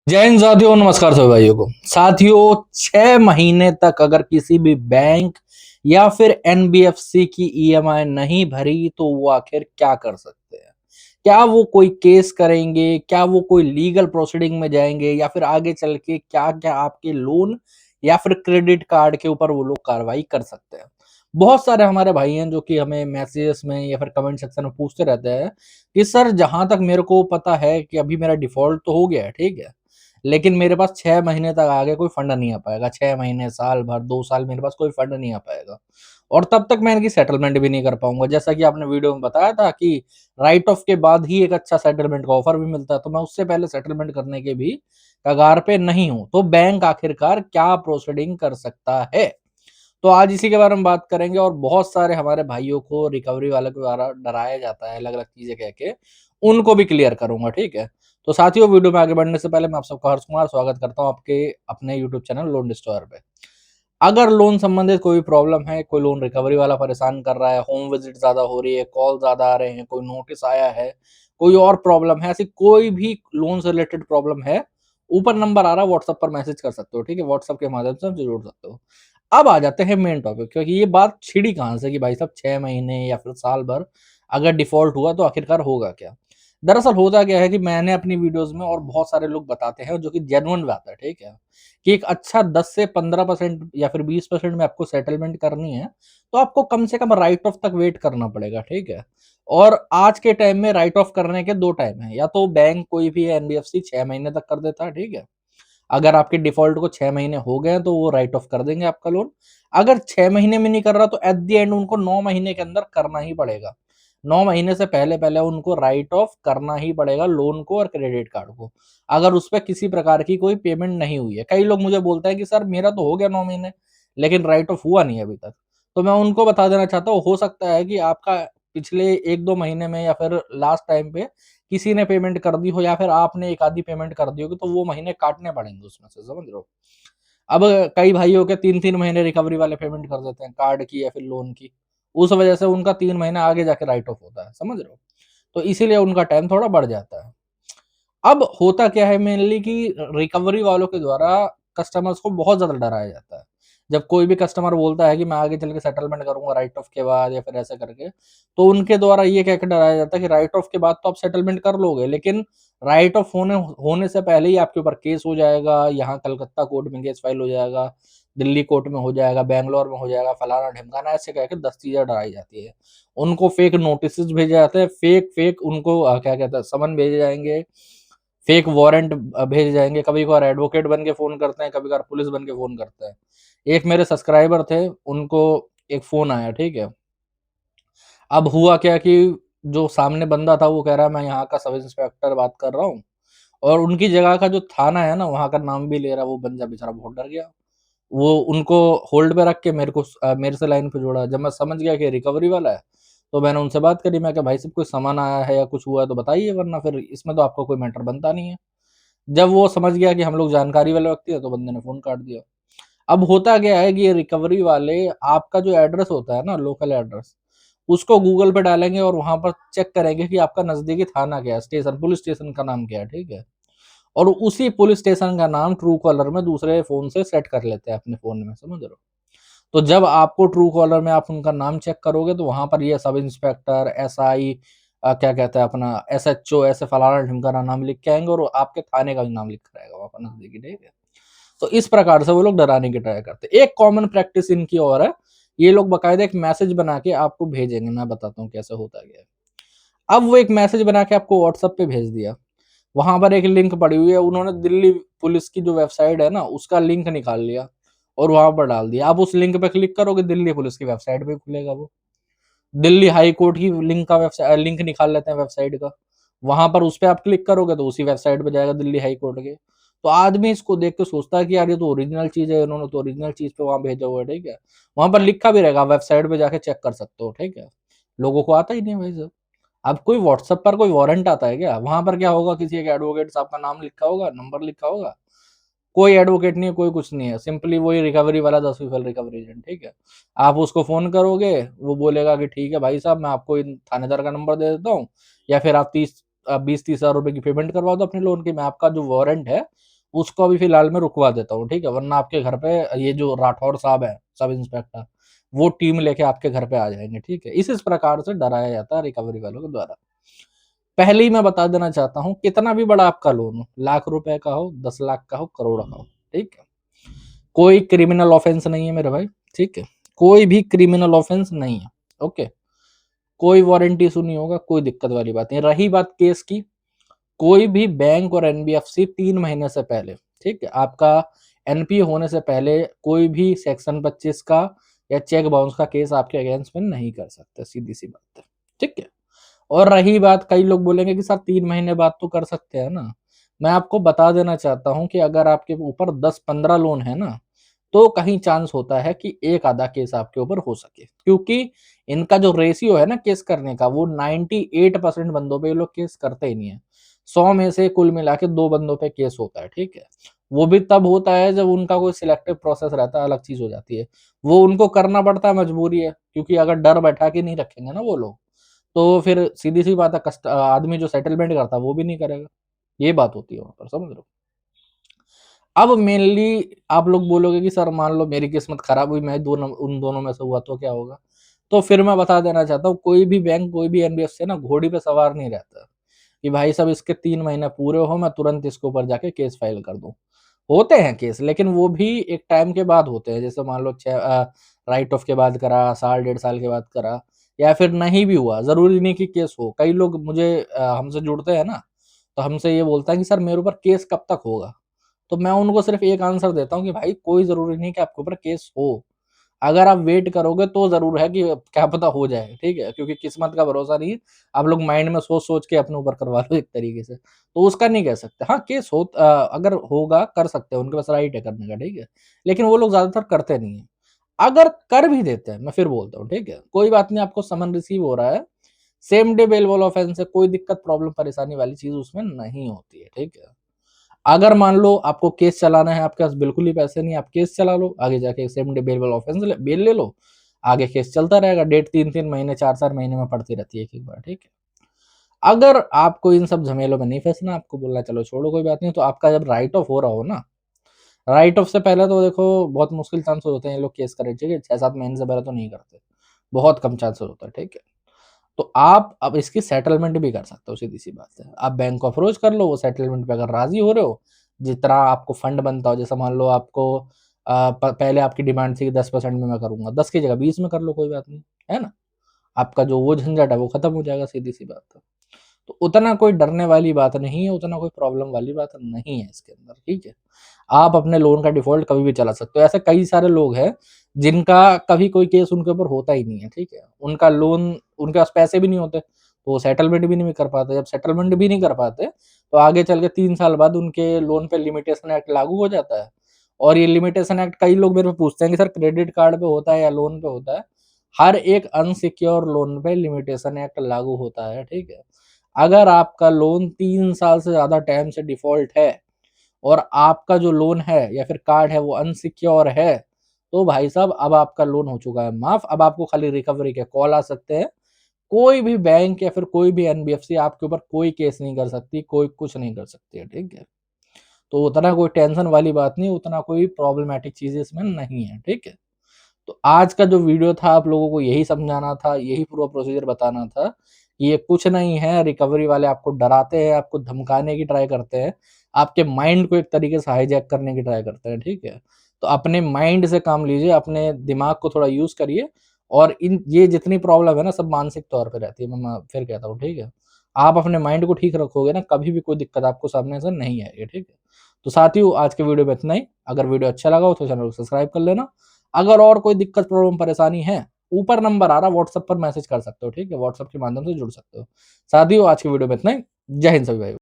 जय हिंद साथियों, नमस्कार सभी भाइयों को। साथियों, 6 महीने तक अगर किसी भी बैंक या फिर एनबीएफसी की ईएमआई नहीं भरी तो वो आखिर क्या कर सकते हैं? क्या वो कोई केस करेंगे? क्या वो कोई लीगल प्रोसीडिंग में जाएंगे या फिर आगे चल के क्या क्या आपके लोन या फिर क्रेडिट कार्ड के ऊपर वो लोग कार्रवाई कर सकते हैं? बहुत सारे हमारे भाई हैं जो कि हमें मैसेजेस में या फिर कमेंट सेक्शन में पूछते रहते हैं कि सर, जहां तक मेरे को पता है कि अभी मेरा डिफॉल्ट तो हो गया है, ठीक है, लेकिन मेरे पास 6 महीने तक आगे कोई फंड नहीं आ पाएगा। 6 महीने, साल भर, 2 साल मेरे पास कोई फंड नहीं आ पाएगा और तब तक मैं इनकी सेटलमेंट भी नहीं कर पाऊँगा। जैसा कि आपने वीडियो में बताया था कि राइट ऑफ के बाद ही एक अच्छा सेटलमेंट का ऑफर भी मिलता है, तो मैं उससे पहले सेटलमेंट करने के भी कगार पे नहीं हूँ। तो बैंक आखिरकार क्या प्रोसीडिंग कर सकता है? तो आज इसी के बारे में बात करेंगे और बहुत सारे हमारे भाइयों को रिकवरी वालों के द्वारा डराया जाता है अलग-अलग चीज़ें कह के, उनको भी क्लियर करूँगा, ठीक है? तो साथियों, वीडियो में आगे बढ़ने से पहले मैं आप सबका हर्ष कुमार स्वागत करता हूँ आपके अपने यूट्यूब चैनल लोन डिस्टोवर पे। अगर लोन संबंधित कोई प्रॉब्लम है, कोई लोन रिकवरी वाला परेशान कर रहा है, होम विजिट ज़्यादा हो रही है, कॉल ज़्यादा आ रहे हैं, कोई नोटिस आया है, कोई और प्रॉब्लम है, ऐसी कोई भी लोन से रिलेटेड प्रॉब्लम है, ऊपर नंबर आ रहा है, व्हाट्सएप पर मैसेज कर सकते हो, ठीक है? व्हाट्सएप के माध्यम से हमसे जुड़ सकते हो। अब आ जाते हैं मेन टॉपिक, क्योंकि ये बात छिड़ी कहाँ से कि भाई साहब 6 महीने या फिर साल भर अगर डिफ़ॉल्ट हुआ तो आखिरकार होगा क्या? दरअसल होता क्या है कि मैंने अपनी वीडियोज़ में और बहुत सारे लोग बताते हैं जो कि जेन्युइन बात है, ठीक है? कि एक अच्छा 10 से 15% या फिर 20% में आपको सेटलमेंट करनी है, तो आपको कम से कम राइट ऑफ तक वेट करना पड़ेगा, ठीक है? और आज के टाइम में राइट ऑफ करने के 2 टाइम हैं, या तो बैंक कोई भी एनबीएफसी 6 महीने तक कर देता है, ठीक है? अगर आपके डिफ़ॉल्ट को 6 महीने हो गए हैं, तो वो राइट ऑफ कर देंगे आपका लोन। अगर 6 महीने में नहीं कर रहा, तो एट द एंड उनको 9 महीने के अंदर करना ही पड़ेगा। 9 महीने से पहले-पहले उनको राइट ऑफ करना ही पड़ेगा लोन को और क्रेडिट कार्ड को, अगर उसपे किसी प्रकार की कोई पेमेंट नहीं हुई है। कई लोग मुझे बोलते हैं कि सर, मेरा तो हो गया 9 महीने, लेकिन राइट ऑफ हुआ नहीं है अभी तक। तो मैं उनको बता देना चाहता हूँ, हो सकता है कि आपका पिछले 1-2 महीने में या फिर लास्ट टाइम पे किसी ने पेमेंट कर दी हो या फिर आपने एक आधी पेमेंट कर दी होगी, तो वो महीने काटने पड़ेंगे उसमें से, समझ रहे हो? अब कई भाइयों के 3-3 महीने रिकवरी वाले पेमेंट कर देते हैं कार्ड की या फिर लोन की। उस वजह से उनका 3 महीने आगे जाके राइट ऑफ होता है, समझ रहे हो? तो इसीलिए उनका टाइम थोड़ा बढ़ जाता है। अब होता क्या है मेनली कि रिकवरी वालों के द्वारा कस्टमर्स को बहुत ज़्यादा डराया जाता है। जब कोई भी कस्टमर बोलता है कि मैं आगे चल के सेटलमेंट करूँगा राइट ऑफ के बाद या फिर ऐसा करके, तो उनके द्वारा ये कह के डराया जाता है कि राइट ऑफ के बाद तो आप सेटलमेंट कर लोगे, लेकिन राइट ऑफ होने होने से पहले ही आपके ऊपर केस हो जाएगा, यहाँ कलकत्ता कोर्ट में केस फाइल हो जाएगा, दिल्ली कोर्ट में हो जाएगा, बैंगलोर में हो जाएगा, फलाना-ढिमकाना, ऐसे कह के 10 चीज़ें डराई जाती है। उनको फेक नोटिसेस भेजे जाते हैं, फेक उनको क्या कहते हैं, समन भेजे जाएँगे, फेक वारंट भेजे जाएँगे, कभी-कभार एडवोकेट बन के फ़ोन करते हैं, कभी-कभार पुलिस बन के फ़ोन करते हैं। एक मेरे सब्सक्राइबर थे, उनको एक फ़ोन आया, ठीक है? अब हुआ क्या कि जो सामने बंदा था वो कह रहा है मैं यहाँ का सब इंस्पेक्टर बात कर रहा हूँ, और उनकी जगह का जो थाना है ना, वहाँ का नाम भी ले रहा है, वो बंदा बेचारा बहुत डर गया। वो उनको होल्ड पे रख के मेरे से लाइन पे जोड़ा। जब मैं समझ गया कि रिकवरी वाला है, तो मैंने उनसे बात करी, मैं कहा भाई साहब, कोई सामान आया है या कुछ हुआ है तो बताइए, वरना फिर इसमें तो आपका कोई मैटर बनता नहीं है। जब वो समझ गया कि हम लोग जानकारी वाले व्यक्ति हैं, तो बंदे ने फ़ोन काट दिया। अब होता क्या है कि ये रिकवरी वाले आपका जो एड्रेस होता है ना, लोकल एड्रेस, उसको गूगल पे डालेंगे और वहाँ पर चेक करेंगे कि आपका नज़दीकी थाना क्या है, स्टेशन, पुलिस स्टेशन का नाम क्या है, ठीक है? और उसी पुलिस स्टेशन का नाम ट्रू कॉलर में दूसरे फ़ोन से सेट कर लेते हैं अपने फ़ोन में, समझ रहे हो? तो जब आपको ट्रू कॉलर में आप उनका नाम चेक करोगे, तो वहाँ पर ये सब इंस्पेक्टर, एसआई, क्या कहते हैं अपना एसएचओ, ऐसे फलाना-ढिमकाना नाम लिख के आएँगे और आपके थाने का भी नाम लिखा रहेगा वहाँ पर नज़दीकी, ठीक है? तो इस प्रकार से वो लोग डराने की ट्राई करते हैं। एक कॉमन प्रैक्टिस इनकी और है, ये लोग बाकायदा एक मैसेज बना के आपको भेजेंगे, मैं बताता हूँ कैसे होता क्या है। अब वो एक मैसेज बना के आपको व्हाट्सएप पे भेज दिया, वहाँ पर एक लिंक पड़ी हुई है, उन्होंने दिल्ली पुलिस की जो वेबसाइट है ना, उसका लिंक निकाल लिया और वहाँ पर डाल दिया। आप उस लिंक पे क्लिक करोगे, दिल्ली पुलिस की वेबसाइट पे खुलेगा वो। दिल्ली हाई कोर्ट की लिंक निकाल लेते हैं वेबसाइट का। वहाँ पर उस पे आप क्लिक करोगे तो उसी वेबसाइट पे जाएगा दिल्ली हाई कोर्ट के। तो आदमी इसको देख के सोचता है कि यार ये तो ओरिजिनल चीज़ है, इन्होंने तो ओरिजिनल चीज़ पे वहाँ भेजा हुआ है, ठीक है। वहाँ पर लिखा भी रहेगा, वेबसाइट पे जाके चेक कर सकते हो, ठीक है। लोगों को आता ही नहीं है भाई साहब। अब कोई व्हाट्सएप पर कोई वारंट आता है क्या? वहाँ पर क्या होगा, किसी एक एडवोकेट साहब का नाम लिखा होगा, नंबर लिखा होगा। कोई एडवोकेट नहीं है, कोई कुछ नहीं है, सिंपली वही रिकवरी वाला 10वीं फेल रिकवरी एजेंट, ठीक है। आप उसको फ़ोन करोगे, वो बोलेगा कि ठीक है भाई साहब, मैं आपको इन थानेदार का नंबर दे देता हूँ, या फिर आप 20-30 हज़ार रुपए की पेमेंट करवा दो अपने लोन की, मैं आपका जो वारंट है, उसको अभी फिलहाल मैं रुकवा देता हूँ, ठीक है? वरना आपके घर पे ये जो राठौर साहब है, सब इंस्पेक्टर, वो टीम लेके आपके घर पे आ जाएँगे, ठीक है? इस प्रकार से डराया जाता है रिकवरी वालों के द्वारा। पहले ही मैं बता देना चाहता हूँ, कितना भी बड़ा आपका लोन हो, लाख रुपए का हो, 10 लाख का हो, करोड़ का हो, ठीक है? कोई क्रिमिनल ऑफेंस नहीं है मेरे भाई, ठीक है? कोई भी क्रिमिनल ऑफेंस नहीं है, ओके? कोई वारंटी इशू नहीं होगा, कोई दिक्कत वाली बात नहीं। रही बात केस की, कोई भी बैंक और एनबीएफसी 3 महीने से पहले, ठीक है? आपका एनपीए होने से पहले कोई भी सेक्शन 25 का या चेक बाउंस का केस आपके अगेंस्ट में नहीं कर सकते, सीधी-सी बात है, ठीक है? और रही बात, कई लोग बोलेंगे कि सर 3 महीने बाद तो कर सकते हैं ना। मैं आपको बता देना चाहता हूँ कि अगर आपके ऊपर 10-15 लोन है ना, तो कहीं चांस होता है कि एक आधा केस आपके ऊपर हो सके। क्योंकि इनका जो रेशियो है ना केस करने का, वो 98% बंदों पे ये लोग केस करते ही नहीं है। 100 में से कुल मिला के 2 बंदों पे केस होता है, ठीक है? वो भी तब होता है जब उनका कोई सिलेक्टिव प्रोसेस रहता है, अलग चीज़ हो जाती है। वो उनको करना पड़ता है, मजबूरी है, क्योंकि अगर डर बैठा के नहीं रखेंगे ना वो लोग, तो फिर सीधी-सी बात है, आदमी जो सेटलमेंट करता है वो भी नहीं करेगा। ये बात होती है वहाँ पर, समझ रहे हो? अब मेनली आप लोग बोलोगे कि सर मान लो मेरी किस्मत खराब हुई, मैं दोनों उन दोनों में से हुआ तो क्या होगा? तो फिर मैं बता देना चाहता हूँ, कोई भी बैंक, कोई भी एनबीएफसी ना घोड़ी पे सवार नहीं रहता, कि भाई साहब इसके 3 महीने पूरे हो, मैं तुरंत इसके ऊपर जाके केस फाइल कर दूँ। होते हैं केस, लेकिन वो भी एक टाइम के बाद होते हैं। जैसे मान लो राइट ऑफ के बाद करा, साल डेढ़ साल के बाद करा, या फिर नहीं भी हुआ, ज़रूरी नहीं कि केस हो। कई लोग मुझे हमसे जुड़ते हैं ना, तो हमसे ये बोलता है कि सर मेरे ऊपर केस कब तक होगा? तो मैं उनको सिर्फ़ एक आंसर देता हूँ कि भाई कोई ज़रूरी नहीं कि आपके ऊपर केस हो। अगर आप वेट करोगे तो ज़रूर है कि क्या पता हो जाए, ठीक है? क्योंकि किस्मत का भरोसा नहीं है। आप लोग माइंड में सोच-सोच के अपने ऊपर करवा लो एक तरीके से। तो उसका नहीं कह सकते। हाँ, अगर होगा कर सकते हैं, उनके पास राइट है करने का, ठीक है? लेकिन वो लोग ज़्यादातर करते नहीं हैं। अगर कर भी देते हैं, मैं फिर बोलता हूँ, ठीक है? कोई बात नहीं, आपको समन रिसीव हो रहा है, सेम डे बेल वाला ऑफेंस है, कोई दिक्कत, प्रॉब्लम, परेशानी वाली चीज़ उसमें नहीं होती है, ठीक है? अगर मान लो आपको केस चलाना है, आपके पास बिल्कुल ही पैसे नहीं है, आप केस चला लो, आगे जाके सेम डे बेल वाला बेल ले लो, आगे केस चलता रहेगा, डेट 3-3 महीने, 4-4 महीने में पड़ती रहती है एक-एक बार, ठीक है? अगर आपको इन सब झमेलों में नहीं फँसना, आपको बोलना है चलो छोड़ो कोई बात नहीं, तो आपका जब राइट ऑफ हो रहा हो ना, राइट ऑफ से पहले तो देखो बहुत मुश्किल चांसेस होते हैं ये लोग केस करें, ठीक है? 6-7 महीने से पहले तो नहीं करते, बहुत कम चांसेस होता है, ठीक है? तो आप अब इसकी सेटलमेंट भी कर सकते हो, सीधी-सी बात है। आप बैंक को अप्रोच कर लो, वो सेटलमेंट पे अगर राज़ी हो रहे हो, जितना आपको फंड बनता हो, जैसे मान लो आपको प पहले आपकी डिमांड थी कि 10% में मैं करूँगा, 10 की जगह 20 में कर लो, कोई बात नहीं, है ना? आपका जो वो झंझट है वो खत्म हो जाएगा, सीधी-सी बात है। तो उतना कोई डरने वाली बात नहीं है, उतना कोई प्रॉब्लम वाली बात नहीं है इसके अंदर, ठीक है? आप अपने लोन का डिफ़ॉल्ट कभी भी चला सकते हो। ऐसे कई सारे लोग हैं, जिनका कभी कोई केस उनके ऊपर होता ही नहीं है, ठीक है? उनका लोन, उनके पास पैसे भी नहीं होते, तो वो सेटलमेंट भी नहीं कर पाते। जब सेटलमेंट भी नहीं कर पाते, तो आगे चल के 3 साल बाद उनके लोन पे लिमिटेशन एक्ट लागू हो जाता है। और ये लिमिटेशन एक्ट कई लोग मेरे से पूछते हैं कि सर क्रेडिट कार्ड पे होता है या लोन पे होता है? हर एक अनसिक्योर लोन पे लिमिटेशन एक्ट लागू होता है, ठीक है? अगर आपका लोन 3 साल से ज़्यादा टाइम से डिफ़ॉल्ट है और आपका जो लोन है या फिर कार्ड है वो अनसिक्योर है, तो भाई साहब अब आपका लोन हो चुका है माफ़, अब आपको खाली रिकवरी के कॉल आ सकते हैं। कोई भी बैंक या फिर कोई भी एनबीएफसी आपके ऊपर कोई केस नहीं कर सकती, कोई कुछ नहीं कर सकती है, ठीक है? तो उतना कोई टेंशन वाली बात नहीं, उतना कोई प्रॉब्लमैटिक चीज़ इसमें नहीं है, ठीक है? तो आज का जो वीडियो था आप लोगों को यही समझाना था, यही पूरा प्रोसीजर बताना था कि ये कुछ नहीं है, रिकवरी वाले आपको डराते हैं, आपको धमकाने की ट्राई करते हैं, आपके माइंड को एक तरीके से हाईजैक करने की ट्राई करते हैं, ठीक है? तो अपने माइंड से काम लीजिए, अपने दिमाग को थोड़ा यूज़ करिए, और इन ये जितनी प्रॉब्लम है ना सब मानसिक तौर पे रहती है, मैं फिर कहता हूँ, ठीक है? आप अपने माइंड को ठीक रखोगे ना, कभी भी कोई दिक्कत आपको सामने से नहीं आएगी, ठीक है? तो साथियों आज के वीडियो में इतना ही। अगर वीडियो अच्छा लगा हो तो चैनल को सब्सक्राइब कर लेना। अगर और कोई दिक्कत, प्रॉब्लम, परेशानी है, ऊपर नंबर आ रहा है, व्हाट्सएप पर मैसेज कर सकते हो, ठीक है? व्हाट्सएप के माध्यम से जुड़ सकते हो। साथियों आज की वीडियो में इतना ही। जय हिंद सभी भाइयों।